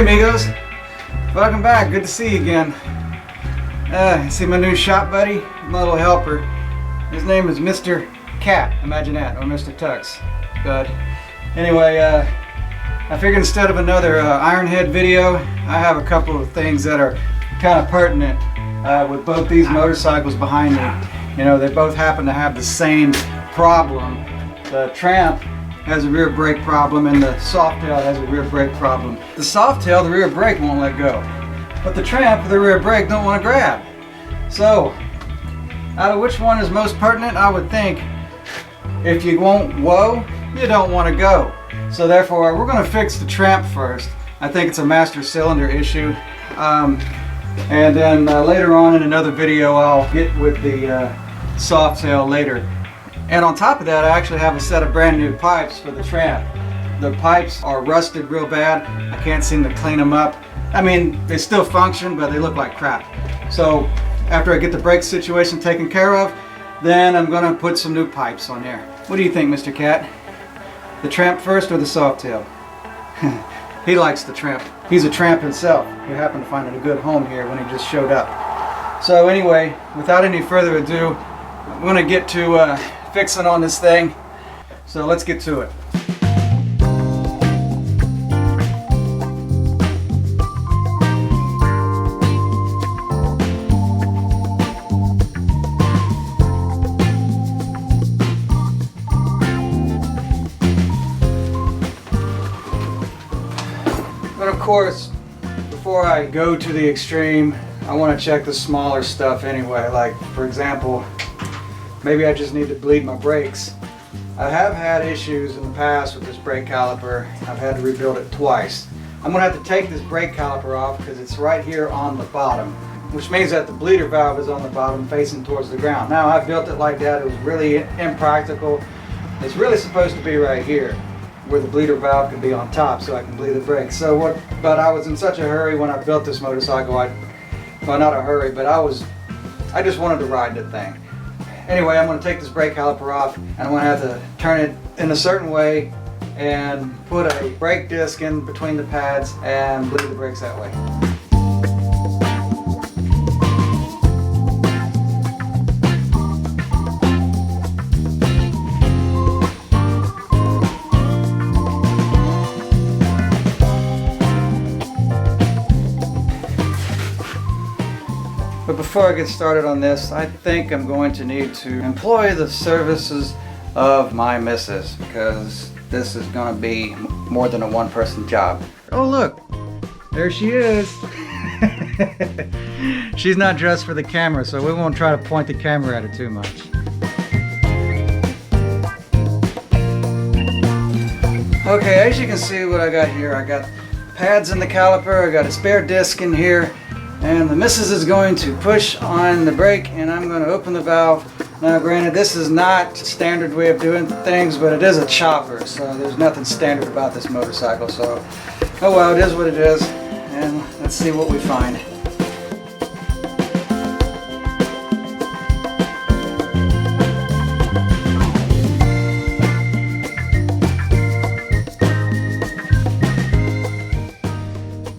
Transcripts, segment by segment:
amigos, welcome back. Good to see you again. See my new shop buddy, my little helper. His name is Mr. Cat, imagine that, or Mr. Tux. But anyway, I figured instead of another Ironhead video, I have a couple of things that are kind of pertinent with both these motorcycles behind me. You know, they both happen to have the same problem. The Tramp has a rear brake problem and the Softail has a rear brake problem. The Softail, the rear brake won't let go. But the Tramp, the rear brake don't want to grab. So, out of which one is most pertinent, I would think if you won't whoa, you don't want to go. So therefore, we're going to fix the Tramp first. I think it's a master cylinder issue. And then later on in another video, I'll get with the Softail later. And on top of that, I actually have a set of brand new pipes for the Tramp. The pipes are rusted real bad. I can't seem to clean them up. I mean, they still function, but they look like crap. So after I get the brake situation taken care of, then I'm gonna put some new pipes on there. What do you think, Mr. Cat? The Tramp first or the Softail? He likes the Tramp. He's a Tramp himself. He happened to find it a good home here when he just showed up. So anyway, without any further ado, I'm gonna get to fixing on this thing. So let's get to it. But of course, before I go to the extreme, I want to check the smaller stuff anyway. Like, for example, maybe I just need to bleed my brakes. I have had issues in the past with this brake caliper. I've had to rebuild it twice. I'm going to have to take this brake caliper off because it's right here on the bottom, which means that the bleeder valve is on the bottom facing towards the ground. Now, I built it like that. It was really impractical. It's really supposed to be right here, where the bleeder valve could be on top so I can bleed the brakes. But I was in such a hurry when I built this motorcycle. Well, not a hurry, but I just wanted to ride the thing. Anyway, I'm going to take this brake caliper off and I'm going to have to turn it in a certain way and put a brake disc in between the pads and bleed the brakes that way. But before I get started on this, I think I'm going to need to employ the services of my missus, because this is going to be more than a one-person job. Oh look, there she is. She's not dressed for the camera, so we won't try to point the camera at her too much. Okay, as you can see what I got here, I got pads in the caliper, I got a spare disc in here, and the missus is going to push on the brake and I'm going to open the valve. Now granted, this is not a standard way of doing things, but it is a chopper, so there's nothing standard about this motorcycle. So, oh well, it is what it is, and let's see what we find.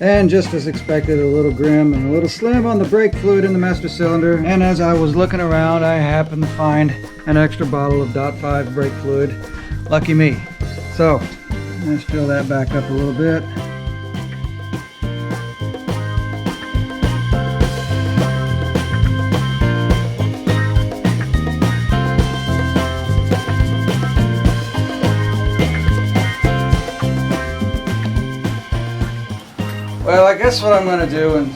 And just as expected, a little grim and a little slim on the brake fluid in the master cylinder. And as I was looking around, I happened to find an extra bottle of .5 brake fluid. Lucky me. So let's fill that back up a little bit. Well, I guess what I'm going to do, and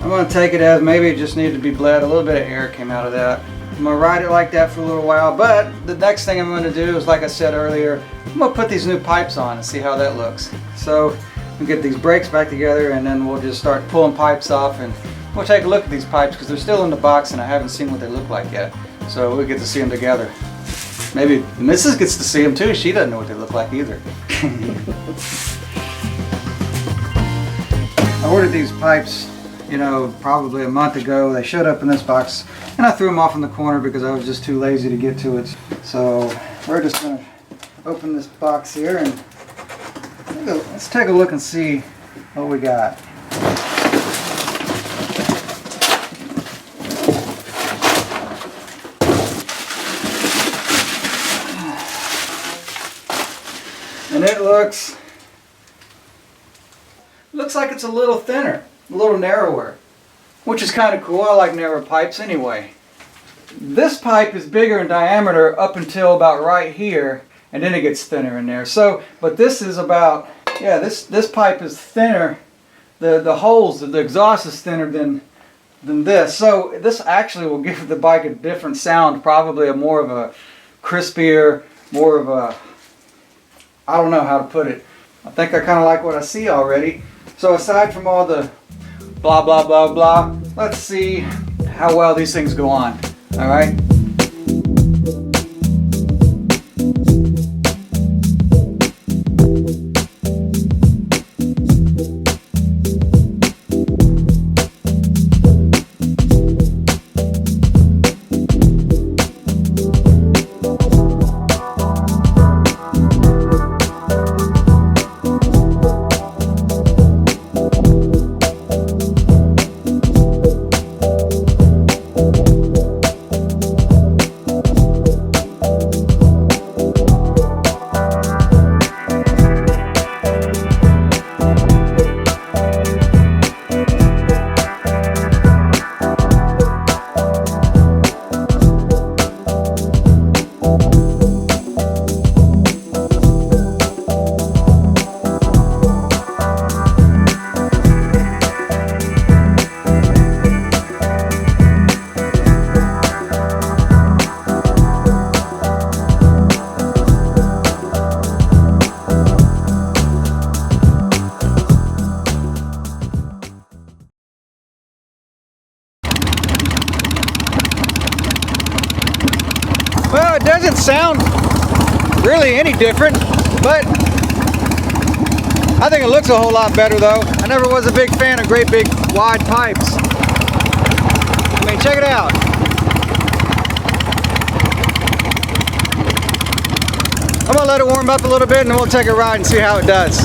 I'm going to take it as maybe it just needed to be bled. A little bit of air came out of that. I'm going to ride it like that for a little while, but the next thing I'm going to do is, like I said earlier, I'm going to put these new pipes on and see how that looks. So we'll get these brakes back together and then we'll just start pulling pipes off, and we'll take a look at these pipes because they're still in the box and I haven't seen what they look like yet. So we'll get to see them together. Maybe the missus gets to see them too. She doesn't know what they look like either. I ordered these pipes, you know, probably a month ago. They showed up in this box and I threw them off in the corner because I was just too lazy to get to it. So we're just going to open this box here and Let's take a look and see what we got. And it looks like it's a little thinner, a little narrower, which is kind of cool. I like narrow pipes anyway. This pipe is bigger in diameter up until about right here, and then it gets thinner in there. So, but this is about, yeah, this pipe is thinner. The holes, the exhaust is thinner than this. So this actually will give the bike a different sound, probably a more of a crispier, more of a, I don't know how to put it. I think I kind of like what I see already. So aside from all the blah blah blah blah, let's see how well these things go on. All right. Well, it doesn't sound really any different, but I think it looks a whole lot better though. I never was a big fan of great big wide pipes. I mean, check it out. I'm gonna let it warm up a little bit and then we'll take a ride and see how it does.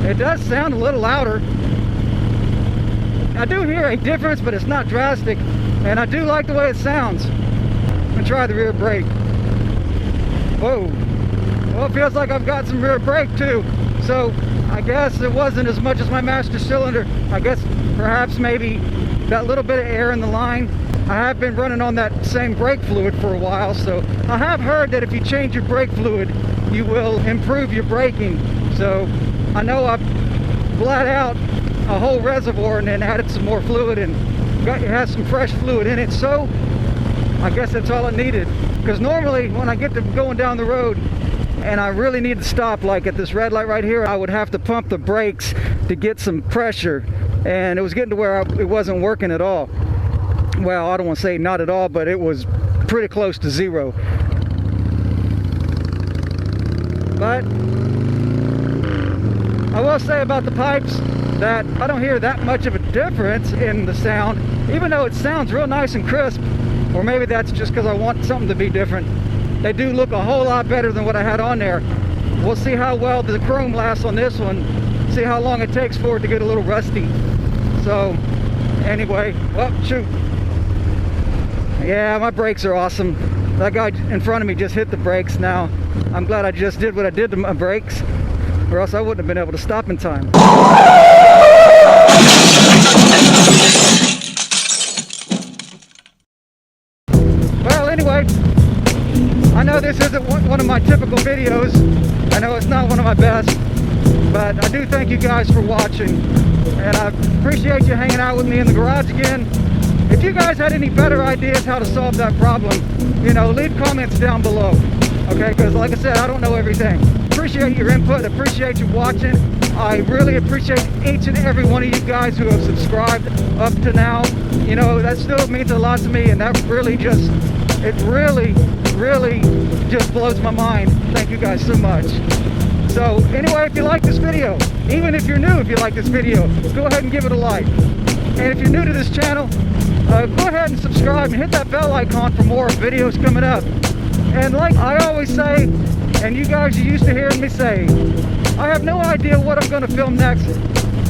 It does sound a little louder. I do hear a difference, but it's not drastic, and I do like the way it sounds. I'm gonna try the rear brake. Whoa. Well, it feels like I've got some rear brake too, so I guess it wasn't as much as my master cylinder. I guess perhaps maybe that little bit of air in the line. I have been running on that same brake fluid for a while, so I have heard that if you change your brake fluid, you will improve your braking. So I know I've bled out a whole reservoir and then added some more fluid and it has some fresh fluid in it, so I guess that's all it needed. Because normally when I get to going down the road and I really need to stop, like at this red light right here, I would have to pump the brakes to get some pressure, and it was getting to where it wasn't working at all. Well, I don't want to say not at all, but it was pretty close to zero. But I will say about the pipes that I don't hear that much of a difference in the sound, even though it sounds real nice and crisp. Or maybe that's just because I want something to be different. They do look a whole lot better than what I had on there. We'll see how well the chrome lasts on this one, see how long it takes for it to get a little rusty. So anyway, well, shoot. Yeah, my brakes are awesome. That guy in front of me just hit the brakes. Now I'm glad I just did what I did to my brakes, or else I wouldn't have been able to stop in time. Well, anyway, I know this isn't one of my typical videos. I know it's not one of my best, but I do thank you guys for watching, and I appreciate you hanging out with me in the garage again. If you guys had any better ideas how to solve that problem, you know, leave comments down below, okay? Because like I said, I don't know everything. Appreciate your input, appreciate you watching. I really appreciate each and every one of you guys who have subscribed up to now. You know, that still means a lot to me, and that really just, it really just blows my mind. Thank you guys so much. So anyway, if you like this video, even if you're new, if you like this video, go ahead and give it a like. And if you're new to this channel, go ahead and subscribe and hit that bell icon for more videos coming up. And like I always say, and you guys are used to hearing me say, I have no idea what I'm going to film next,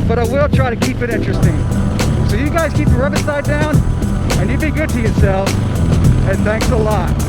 but I will try to keep it interesting. So you guys keep your rubber side down, and you be good to yourself, and thanks a lot.